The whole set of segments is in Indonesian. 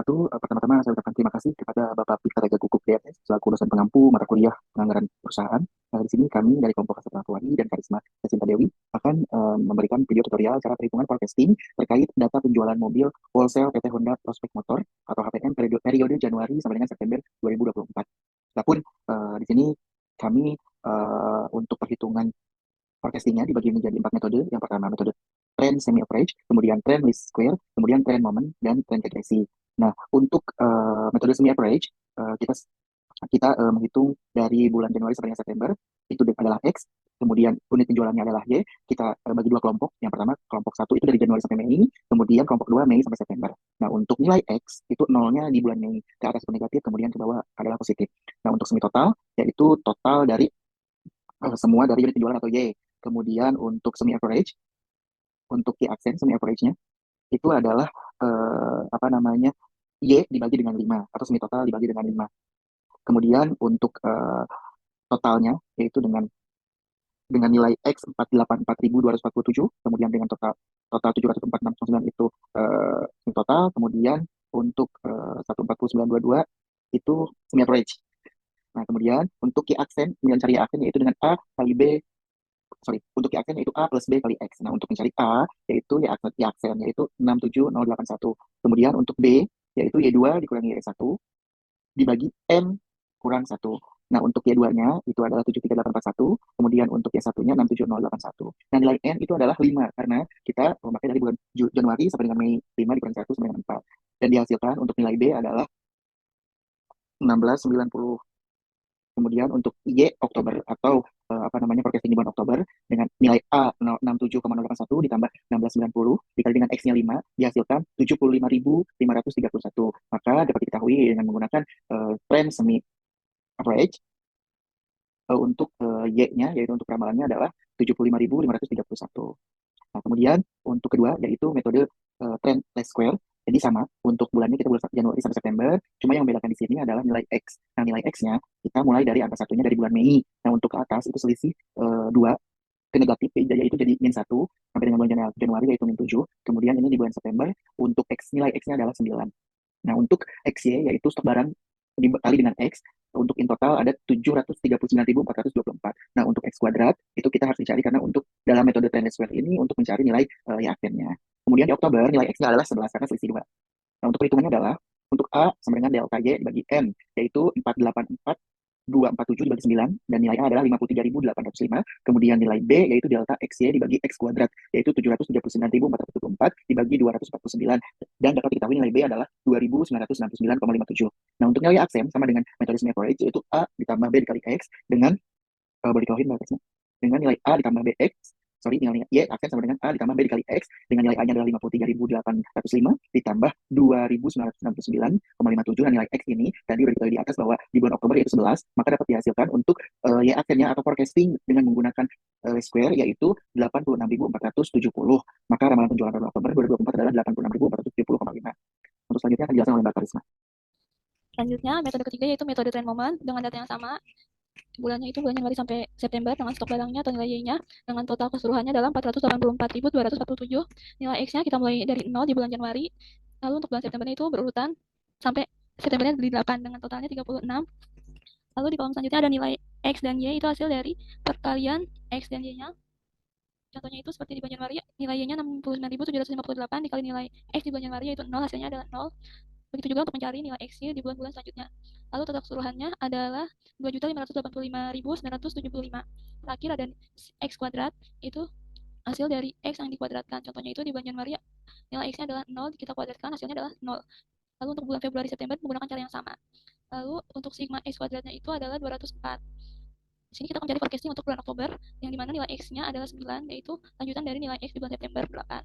wabarakatuh. Pertama-tama saya ucapkan terima kasih kepada Bapak Peter Raja Gugup DMS selaku dosen pengampu mata kuliah penganggaran perusahaan. Di sini kami dari kelompok Kasep Rahwani dan Karisma Jacinta Dewi akan memberikan video tutorial cara perhitungan forecasting terkait data penjualan mobil wholesale PT Honda Prospek Motor atau HPM periode Januari sampai dengan September 2024. Adapun di sini kami untuk perhitungan forecastingnya dibagi menjadi 4 metode. Yang pertama metode trend semi average, kemudian trend least square, kemudian trend moment, dan trend regresi. Nah, untuk metode semi average, kita kita menghitung dari bulan Januari sampai dengan September, itu adalah X, kemudian unit penjualannya adalah Y, kita bagi dua kelompok. Yang pertama, kelompok satu itu dari Januari sampai Mei, kemudian kelompok dua Mei sampai September. Nah, untuk nilai X, itu nolnya di bulan Mei, ke atas itu negatif, kemudian ke bawah adalah positif. Nah, untuk semi total, yaitu total dari semua dari unit penjualan atau Y. Kemudian untuk semi average, untuk Y aksen semi average-nya, itu adalah apa namanya, Y dibagi dengan 5 atau semi total dibagi dengan 5. Kemudian untuk totalnya yaitu dengan nilai X 484.247, kemudian dengan total total 704.609 itu semi total, kemudian untuk 149.22 itu semi average. Nah, kemudian untuk Y aksen, kemudian cari Y aksen yaitu dengan A kali B, sorry, untuk Y aksen yaitu A plus B kali X. Nah, untuk mencari A yaitu Y aksen yaitu 67081. Kemudian untuk B yaitu Y2 dikurangi Y1 dibagi N kurang 1. Nah, untuk Y2-nya itu adalah 73841, kemudian untuk Y1-nya 67081. Nah, nilai N itu adalah 5 karena kita memakai dari bulan Januari sampai dengan Mei, 5 dikurangi 1 sampai dengan 4. Dan dihasilkan untuk nilai B adalah 1690. Kemudian untuk Y Oktober atau apa namanya forecasting di bulan Oktober dengan nilai A 67,081 ditambah 1690 dikali dengan X-nya 5 dihasilkan 75.531. Maka dapat diketahui dengan menggunakan trend semi average, untuk Y-nya yaitu untuk ramalannya adalah 75.531. Nah, kemudian untuk kedua yaitu metode trend least square. Jadi sama, untuk bulannya kita bulan Januari sampai September, cuma yang membedakan di sini adalah nilai X. Nah, nilai X-nya kita mulai dari angka satunya dari bulan Mei. Nah, untuk ke atas itu selisih 2 ke negatif, yaitu jadi -1 sampai dengan bulan Januari yaitu -7. Kemudian ini di bulan September untuk X, nilai X-nya adalah 9. Nah, untuk XY yaitu stok barang dikali dengan X, untuk in total ada 739.424. Nah, untuk X kuadrat itu kita harus dicari karena untuk dalam metode trend square ini untuk mencari nilai Y aksennya. Kemudian di Oktober nilai X-nya adalah 11 karena selisih 2. Nah, untuk perhitungannya adalah untuk A sama dengan delta Y dibagi N, yaitu 484.247 dibagi 9, dan nilai A adalah 53.805. Kemudian nilai B yaitu delta XY dibagi X kuadrat, yaitu 739.424 dibagi 249. Dan dapat diketahui nilai B adalah 2.969,57. Nah, untuk nilai aksen sama dengan metode semi average, yaitu A ditambah B dikali X dengan boleh dikeluarin batasnya dengan nilai A ditambah BX, sorry, nilai Y aksen sama dengan A ditambah B dikali X dengan nilai A-nya adalah 53.805 ditambah 2.969,57. Dan nilai X ini tadi udah diketahui di atas bahwa di bulan Oktober yaitu 11, maka dapat dihasilkan untuk Y aksennya atau forecasting dengan menggunakan square yaitu 86.470. Maka ramalan penjualan pada Oktober 2024 adalah 86.470,5. Untuk selanjutnya akan dijelaskan oleh Mbak Karisma. Selanjutnya, metode ketiga yaitu metode trend moment dengan data yang sama. Bulannya itu bulan Januari sampai September dengan stok barangnya atau nilai Y-nya dengan total keseluruhannya dalam 484.247. Nilai X-nya kita mulai dari 0 di bulan Januari. Lalu untuk bulan September itu berurutan sampai Septembernya di 8 dengan totalnya 36. Lalu di kolom selanjutnya ada nilai X dan Y, itu hasil dari perkalian X dan Y-nya. Contohnya itu seperti di bulan Januari, nilai Y-nya 69.758 dikali nilai X di bulan Januari yaitu 0, hasilnya adalah 0. Begitu juga untuk mencari nilai X-nya di bulan-bulan selanjutnya. Lalu total keseluruhannya adalah 2.585.975. Terakhir ada X kuadrat, itu hasil dari X yang dikuadratkan. Contohnya itu di bulan Januari nilai X-nya adalah 0, kita kuadratkan hasilnya adalah 0. Lalu untuk bulan Februari September menggunakan cara yang sama. Lalu untuk sigma X kuadratnya itu adalah 204. Di sini kita mencari forecasting untuk bulan Oktober, yang dimana nilai X-nya adalah 9, yaitu lanjutan dari nilai X di bulan September 8.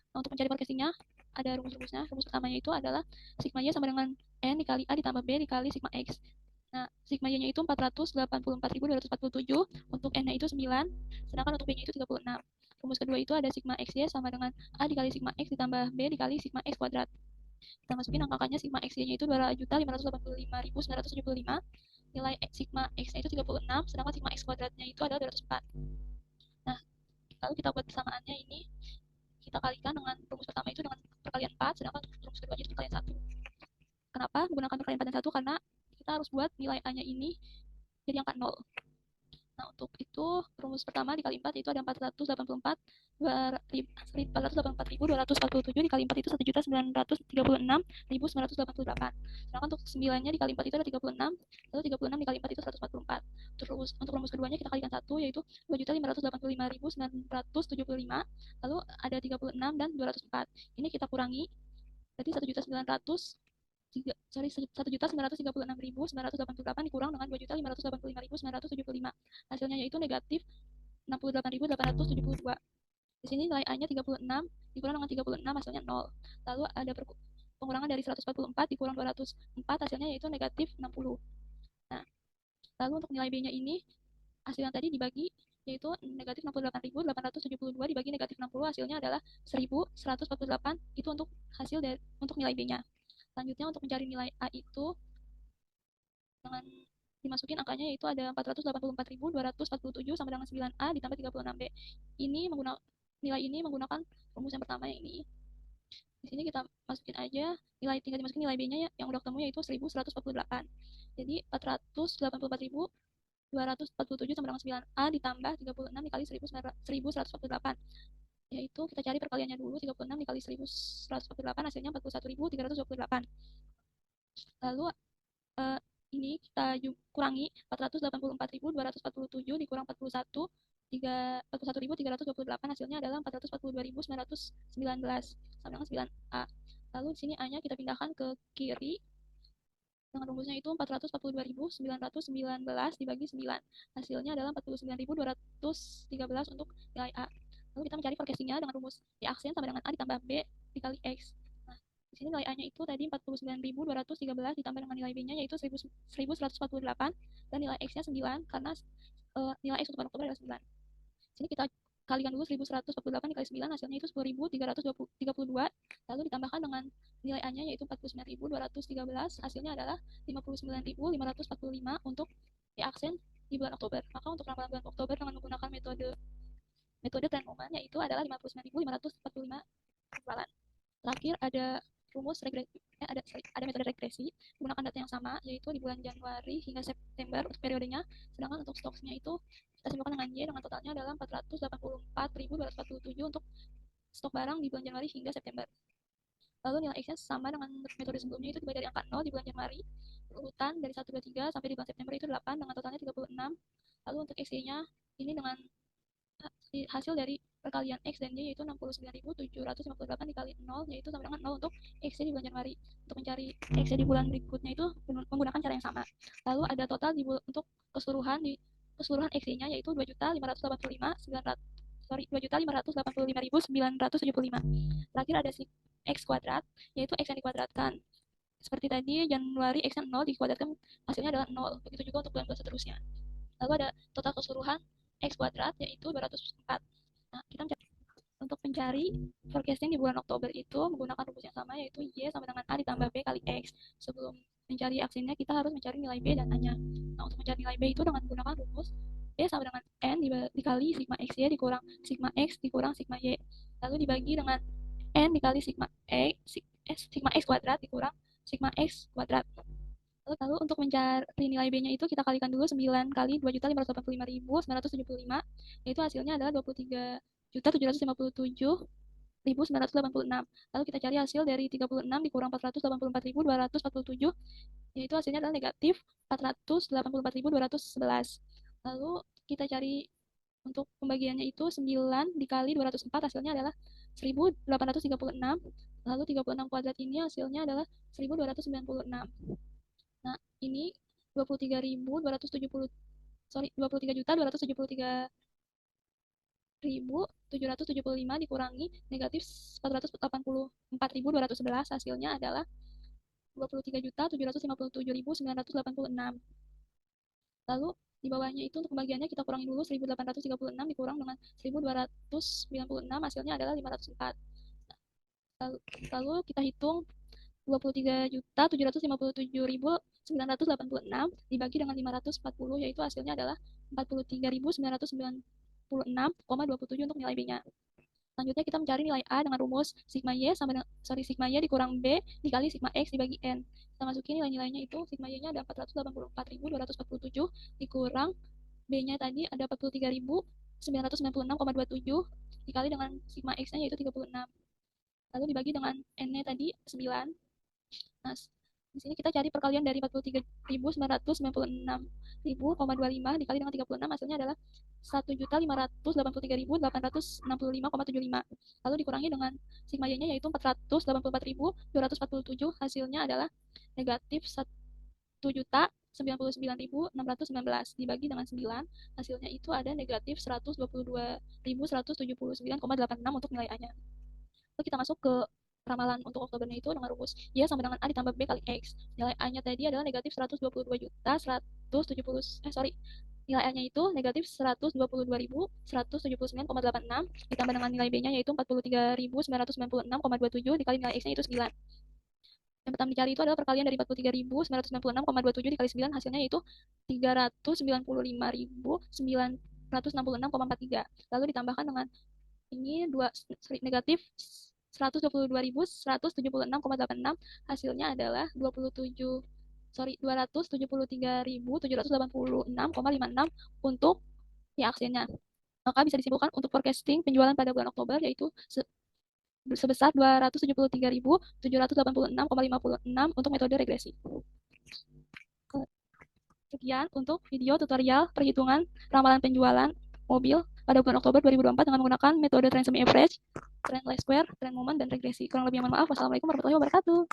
Nah, untuk mencari forecastingnya, ada rumus-rumusnya. Rumus pertamanya itu adalah sigma Y sama dengan N dikali A ditambah B dikali sigma X. Nah, sigma Y-nya itu 484.247, untuk N-nya itu 9, sedangkan untuk B-nya itu 36. Rumus kedua itu ada sigma XY sama dengan A dikali sigma X ditambah B dikali sigma X kuadrat. Kita masukin angka-angkanya, sigma XY-nya itu 2.585.975, nilai sigma X-nya itu 36, sedangkan sigma X kuadratnya itu adalah 204. Nah, lalu kita buat persamaannya ini, kita kalikan dengan rumus pertama itu dengan perkalian 4, sedangkan rumus keduanya itu perkalian 1. menggunakan perkalian 4 dan 1 karena kita harus buat nilai A-nya ini jadi angka 0. Nah, untuk itu rumus pertama dikali 4 itu ada 484.247 dikali 4 itu 1.936.988. Sedangkan untuk 9-nya dikali 4 itu ada 36, lalu 36 dikali 4 itu 144. Terus untuk rumus keduanya kita kalikan 1 yaitu 2.585.975, lalu ada 36 dan 204. Ini kita kurangi berarti 1.936.988 dikurang dengan 2.585.975. Hasilnya yaitu negatif 68.872. Di sini nilai A-nya 36 dikurang dengan 36 hasilnya 0. Lalu ada pengurangan dari 144 dikurang 204 hasilnya yaitu negatif 60. Nah, lalu untuk nilai B-nya ini hasil yang tadi dibagi yaitu negatif 68.872 dibagi negatif 60 hasilnya adalah 1.148. Itu untuk hasil untuk nilai B-nya. Selanjutnya untuk mencari nilai A itu dengan dimasukin angkanya yaitu ada 484.247 sama dengan 9A ditambah 36B. Ini nilai ini menggunakan rumus yang pertama yang ini. Di sini kita masukin aja tinggal dimasukin nilai B-nya yang udah ketemu yaitu 1148. Jadi 484.247 sama dengan 9A ditambah 36 dikali 1148. Yaitu kita cari perkaliannya dulu, 36 dikali 1148 hasilnya 41.328. Lalu ini kita kurangi 484.247 dikurang 41.328 hasilnya adalah 442.919 sama dengan 9A. Lalu di sini A-nya kita pindahkan ke kiri dengan rumusnya itu 442.919 dibagi 9. Hasilnya adalah 49.213 untuk nilai A. Lalu kita mencari forecastingnya dengan rumus Y aksen sama dengan A ditambah B dikali X. Nah, di sini nilai A-nya itu tadi 49.213 ditambah dengan nilai B-nya yaitu 1148 dan nilai X-nya 9 karena nilai X untuk Oktober adalah 9. Di sini kita kalikan dulu 1148 dikali 9 hasilnya itu 10.332 lalu ditambahkan dengan nilai A-nya yaitu 49.213 hasilnya adalah 59.545 untuk Y aksen di bulan Oktober. Maka untuk ramalan bulan Oktober dengan menggunakan metode tren momen yaitu adalah 59.545 ramalan. Terakhir ada rumus ada metode regresi menggunakan data yang sama yaitu di bulan Januari hingga September untuk periodenya, sedangkan untuk stoknya itu kita simpulkan dengan Y dengan totalnya adalah 484.247 untuk stok barang di bulan Januari hingga September. Lalu nilai X-nya sama dengan metode sebelumnya itu dibagi dari angka 0 di bulan Januari, urutan dari 1, 2, 3 sampai di bulan September itu 8 dengan totalnya 36. Lalu untuk X-nya ini dengan hasil dari perkalian X dan Y yaitu 69.758 dikali 0 yaitu sama dengan 0 untuk X di bulan Januari. Untuk mencari X di bulan berikutnya itu menggunakan cara yang sama. Lalu ada total untuk keseluruhan X-nya yaitu 2.585.975. Terakhir ada si X kuadrat yaitu X yang dikuadratkan. Seperti tadi Januari X-nya 0 dikuadratkan hasilnya adalah 0. Begitu juga untuk bulan-bulan seterusnya. Lalu ada total keseluruhan X kuadrat yaitu 204. Nah, kita untuk mencari forecasting di bulan Oktober itu menggunakan rumus yang sama yaitu Y sama dengan A ditambah B kali X. Sebelum mencari aksennya kita harus mencari nilai B dan A-nya. Nah, untuk mencari nilai B itu dengan menggunakan rumus B sama dengan N dikali sigma XY dikurang sigma X dikurang sigma Y. Lalu dibagi dengan N dikali sigma X kuadrat dikurang sigma X kuadrat. Lalu untuk mencari nilai B-nya itu kita kalikan dulu 9 kali 2.585.975 yaitu hasilnya adalah 23.757.986. Lalu kita cari hasil dari 36 dikurang 484.247 yaitu hasilnya adalah negatif 484.211. Lalu kita cari untuk pembagiannya itu 9 dikali 204 hasilnya adalah 1.836. Lalu 36 kuadrat ini hasilnya adalah 1.296. Nah, ini 23.273.775 dikurangi negatif 484.211 hasilnya adalah 23.757.986. Lalu di bawahnya itu untuk pembagiannya kita kurangi dulu 1.836 dikurang dengan 1.296 hasilnya adalah 504. Lalu kita hitung 23.757.986 dibagi dengan 540 yaitu hasilnya adalah 43.996,27 untuk nilai B-nya. Selanjutnya kita mencari nilai A dengan rumus sigma Y sigma Y dikurang B dikali sigma X dibagi N. Kita masukin nilai-nilainya itu, sigma Y-nya ada 484.297 dikurang B-nya tadi ada 43.996,27 dikali dengan sigma X-nya yaitu 36. Lalu dibagi dengan N-nya tadi 9. Nah, di sini kita cari perkalian dari 43.996.000,25 dikali dengan 36, hasilnya adalah 1.583.865,75. Lalu dikurangi dengan sigma Y-nya yaitu 484.247, hasilnya adalah negatif 1.099.619 dibagi dengan 9, hasilnya itu ada negatif 122.179,86 untuk nilai A-nya. Lalu kita masuk ke ramalan untuk Oktobernya itu dengan rumus Y sama dengan A ditambah B kali X. Nilai A-nya tadi adalah negatif 122.170, nilai A-nya itu negatif 122.179,86 ditambah dengan nilai B-nya yaitu 43.996,27 dikali nilai X-nya itu 9. Yang pertama dicari itu adalah perkalian dari 43.996,27 dikali 9, hasilnya yaitu 395.966,43. Lalu ditambahkan dengan ini negatif 122.176,86, hasilnya adalah 273.786,56 untuk aksennya. Maka bisa disimpulkan untuk forecasting penjualan pada bulan Oktober yaitu sebesar 273.786,56 untuk metode regresi. Sekian untuk video tutorial perhitungan ramalan penjualan mobil pada bulan Oktober 2024 dengan menggunakan metode trend semi average, trend least square, trend moment, dan regresi. Kurang lebih mohon maaf. Wassalamualaikum warahmatullahi wabarakatuh.